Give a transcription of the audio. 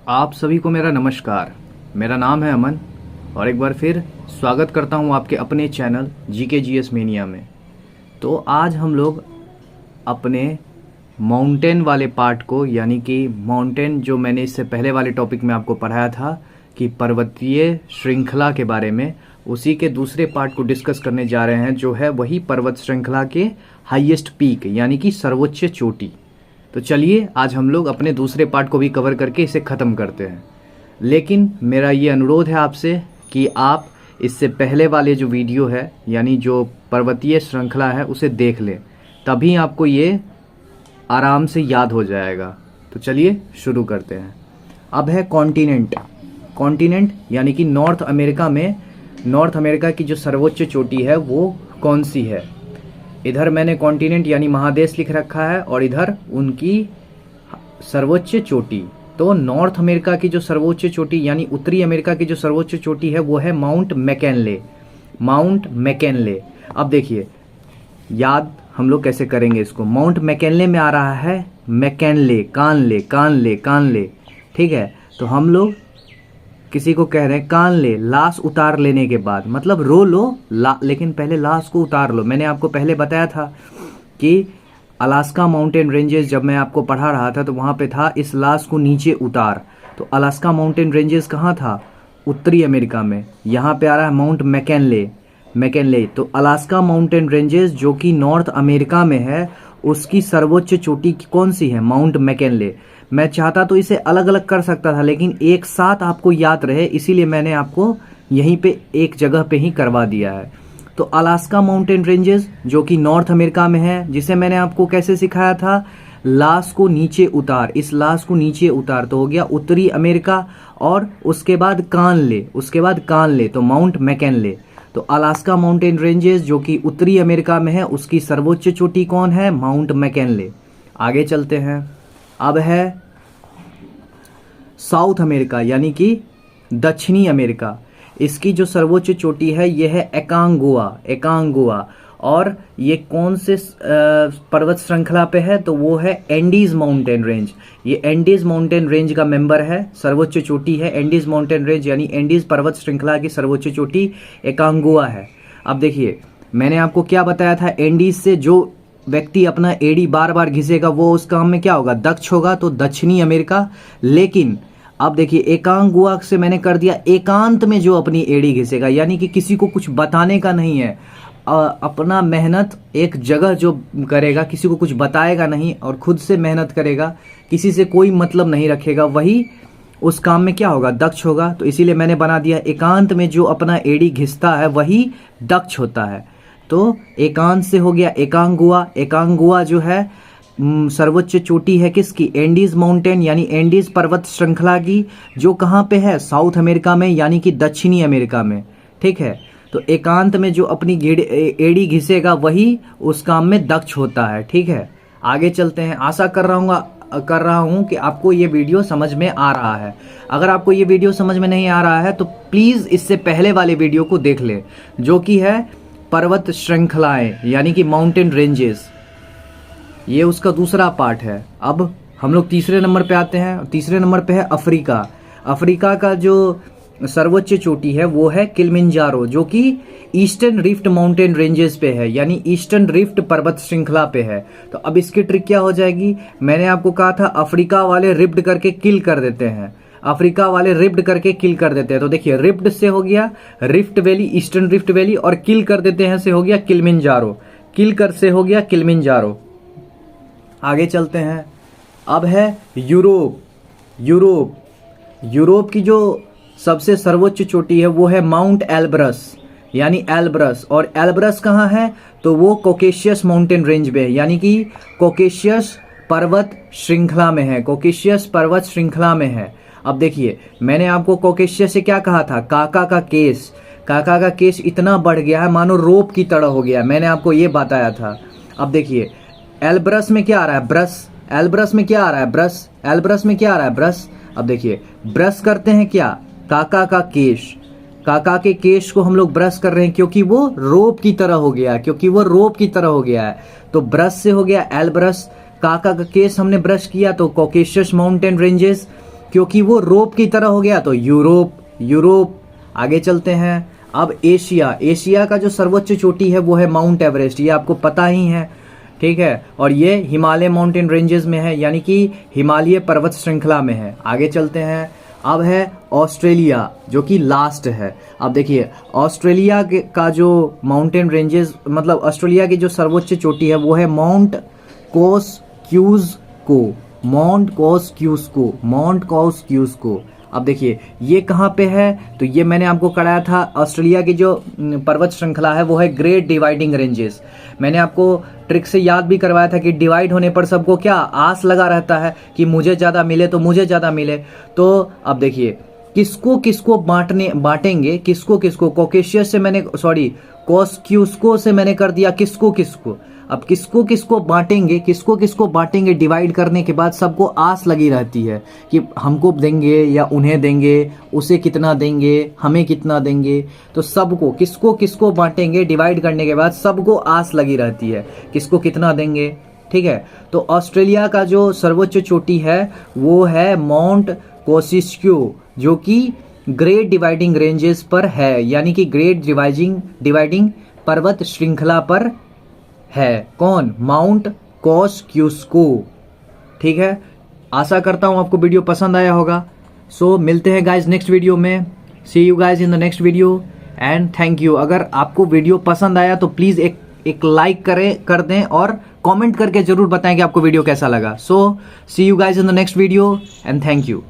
आप सभी को मेरा नमस्कार। मेरा नाम है अमन और एक बार फिर स्वागत करता हूं आपके अपने चैनल GKGS मेनिया में। तो आज हम लोग अपने माउंटेन वाले पार्ट को, यानी कि माउंटेन जो मैंने इससे पहले वाले टॉपिक में आपको पढ़ाया था कि पर्वतीय श्रृंखला के बारे में, उसी के दूसरे पार्ट को डिस्कस करने जा रहे हैं, जो है वही पर्वत श्रृंखला के हाईएस्ट पीक यानी कि सर्वोच्च चोटी। तो चलिए आज हम लोग अपने दूसरे पार्ट को भी कवर करके इसे ख़त्म करते हैं। लेकिन मेरा ये अनुरोध है आपसे कि आप इससे पहले वाले जो वीडियो है, यानी जो पर्वतीय श्रृंखला है, उसे देख लें, तभी आपको ये आराम से याद हो जाएगा। तो चलिए शुरू करते हैं। अब है कॉन्टिनेंट। कॉन्टिनेंट यानी कि नॉर्थ अमेरिका में, नॉर्थ अमेरिका की जो सर्वोच्च चोटी है वो कौन सी है। इधर मैंने कॉन्टिनेंट यानी महादेश लिख रखा है और इधर उनकी सर्वोच्च चोटी। तो नॉर्थ अमेरिका की जो सर्वोच्च चोटी यानी उत्तरी अमेरिका की जो सर्वोच्च चोटी है वो है माउंट मैकिनले। Mount McKinley. अब देखिए याद हम लोग कैसे करेंगे इसको। माउंट मैकिनले में आ रहा है मैकिनले, कानले कानले कानले, ठीक है। तो हम लोग किसी को कह रहे हैं कान ले, लाश उतार लेने के बाद, मतलब रो लो लेकिन पहले लाश को उतार लो। मैंने आपको पहले बताया था कि अलास्का माउंटेन रेंजेस जब मैं आपको पढ़ा रहा था तो वहाँ पे था इस लाश को नीचे उतार। तो अलास्का माउंटेन रेंजेस कहाँ था? उत्तरी अमेरिका में। यहाँ पे आ रहा है माउंट मैकिनले। मैकिनले तो अलास्का माउंटेन रेंजेस जो कि नॉर्थ अमेरिका में है, उसकी सर्वोच्च चोटी कौन सी है? Mount McKinley. मैं चाहता तो इसे अलग अलग कर सकता था, लेकिन एक साथ आपको याद रहे इसीलिए मैंने आपको यहीं पे एक जगह पे ही करवा दिया है। तो अलास्का माउंटेन रेंजेस जो कि नॉर्थ अमेरिका में है, जिसे मैंने आपको कैसे सिखाया था, लाश को नीचे उतार, इस लाश को नीचे उतार, तो हो गया उत्तरी अमेरिका। और उसके बाद कान ले, उसके बाद कान ले, तो माउंट मैकिनले। तो अलास्का माउंटेन रेंजेस जो कि उत्तरी अमेरिका में है, उसकी सर्वोच्च चोटी कौन है? Mount McKinley. आगे चलते हैं। अब है साउथ अमेरिका यानी कि दक्षिणी अमेरिका। इसकी जो सर्वोच्च चोटी है यह है एकांगुआ। एकांगुआ। और ये कौन से पर्वत श्रृंखला पे है? तो वो है एंडीज माउंटेन रेंज। ये एंडीज माउंटेन रेंज का मेंबर है, सर्वोच्च चोटी है एंडीज माउंटेन रेंज, यानी एंडीज पर्वत श्रृंखला की सर्वोच्च चोटी एकांगुआ है। अब देखिए मैंने आपको क्या बताया था, एंडीज से जो व्यक्ति अपना एड़ी बार बार घिसेगा वो उस काम में क्या होगा? दक्ष होगा, तो दक्षिणी अमेरिका। लेकिन अब देखिए एकांगुआ से मैंने कर दिया एकांत में जो अपनी एड़ी घिसेगा, यानी कि किसी को कुछ बताने का नहीं है, अपना मेहनत एक जगह जो करेगा, किसी को कुछ बताएगा नहीं और खुद से मेहनत करेगा, किसी से कोई मतलब नहीं रखेगा, वही उस काम में क्या होगा? दक्ष होगा। तो इसीलिए मैंने बना दिया एकांत में जो अपना एड़ी घिसता है वही दक्ष होता है। तो एकांत से हो गया एकांगुआ। एकांगुआ जो है सर्वोच्च चोटी है किसकी? एंडीज माउंटेन यानी एंडीज पर्वत श्रृंखला की, जो कहाँ पे है? साउथ अमेरिका में, यानी कि दक्षिणी अमेरिका में, ठीक है। तो एकांत में जो अपनी एड़ी घिसेगा वही उस काम में दक्ष होता है, ठीक है। आगे चलते हैं। आशा कर रहा हूँ कि आपको ये वीडियो समझ में आ रहा है। अगर आपको ये वीडियो समझ में नहीं आ रहा है तो प्लीज़ इससे पहले वाले वीडियो को देख ले, जो कि है पर्वत श्रृंखलाएं यानी कि माउंटेन रेंजेस। ये उसका दूसरा पार्ट है। अब हम लोग तीसरे नंबर पे आते हैं। तीसरे नंबर पे है अफ्रीका। अफ्रीका का जो सर्वोच्च चोटी है वो है किलिमंजारो, जो कि ईस्टर्न रिफ्ट माउंटेन रेंजेस पे है, यानी ईस्टर्न रिफ्ट पर्वत श्रृंखला पे है। तो अब इसकी ट्रिक क्या हो जाएगी? मैंने आपको कहा था अफ्रीका वाले रिप्ड करके किल कर देते हैं, अफ्रीका वाले रिप्ड करके किल कर देते हैं। तो देखिए रिप्ड से हो गया rift valley, eastern rift valley, और किल कर देते हैं से हो गया किलिमंजारो। किल कर से हो गया किलिमंजारो। आगे चलते हैं। अब है यूरोप। यूरोप यूरोप की जो सबसे सर्वोच्च चोटी है वो है माउंट एल्ब्रस, यानी एल्ब्रस। और एल्ब्रस कहाँ है? तो वो कॉकेशियस माउंटेन रेंज में है, यानी कि कॉकेशियस पर्वत श्रृंखला में है। कॉकेशियस पर्वत श्रृंखला में है। अब देखिए मैंने आपको कॉकेशियस से क्या कहा था? काका का केस। काका का केस इतना बढ़ गया है मानो रोप की तरह हो गया, मैंने आपको ये बताया था। अब देखिए एल्ब्रस में क्या आ रहा है? ब्रश। एल्ब्रस में क्या आ रहा है? ब्रश। एल्ब्रस में क्या आ रहा है? ब्रश। अब देखिए ब्रश करते हैं क्या? काका का केश। काका के केश को हम लोग ब्रश कर रहे हैं क्योंकि वो रोप की तरह हो गया, क्योंकि वो रोप की तरह हो गया है। तो ब्रश से हो गया एल्ब्रस। काका का केस हमने ब्रश किया तो कॉकेशियस माउंटेन रेंजेस। क्योंकि वो रोप की तरह हो गया, तो यूरोप, यूरोप। आगे चलते हैं। अब एशिया, एशिया का जो सर्वोच्च चोटी है वो है माउंट एवरेस्ट, ये आपको पता ही है, ठीक है। और ये हिमालय माउंटेन रेंजेस में है, यानी कि हिमालय पर्वत श्रृंखला में है। आगे चलते हैं। अब है ऑस्ट्रेलिया, जो कि लास्ट है। अब देखिए ऑस्ट्रेलिया का जो माउंटेन रेंजेस, मतलब ऑस्ट्रेलिया की जो सर्वोच्च चोटी है वो है माउंट कोस्क्यूज़को, माउंट कोस्क्यूज़को, माउंट कोस्क्यूज़को। अब देखिए ये कहाँ पे है, तो ये मैंने आपको कराया था, ऑस्ट्रेलिया की जो पर्वत श्रृंखला है वो है ग्रेट डिवाइडिंग रेंजेस। मैंने आपको ट्रिक से याद भी करवाया था कि डिवाइड होने पर सबको क्या आस लगा रहता है कि मुझे ज़्यादा मिले तो मुझे ज़्यादा मिले। तो अब देखिए किसको किसको बांटेंगे, किसको किसको, कॉकेशियस से मैंने, सॉरी कोस्क्यूज़को से मैंने कर दिया किसको किसको। अब किसको किसको बांटेंगे, किसको किसको बांटेंगे डिवाइड करने के बाद सबको आस लगी रहती है कि हमको देंगे या उन्हें देंगे, उसे कितना देंगे, हमें कितना देंगे। तो सबको किसको किसको बांटेंगे डिवाइड करने के बाद सबको आस लगी रहती है किसको कितना देंगे, ठीक है। तो ऑस्ट्रेलिया का जो सर्वोच्च चोटी है वो है माउंट कोस्क्यू, जो कि ग्रेट डिवाइडिंग रेंजेस पर है, यानी कि ग्रेट डिवाइडिंग पर्वत श्रृंखला पर है। कौन? माउंट कोस्क्यूज़को, ठीक है। आशा करता हूं आपको वीडियो पसंद आया होगा। सो मिलते हैं गाइज नेक्स्ट वीडियो में। See you guys in the next video and thank you. अगर आपको वीडियो पसंद आया तो प्लीज़ एक लाइक कर दें और कमेंट करके जरूर बताएं कि आपको वीडियो कैसा लगा। So see you guys in the next video and thank you.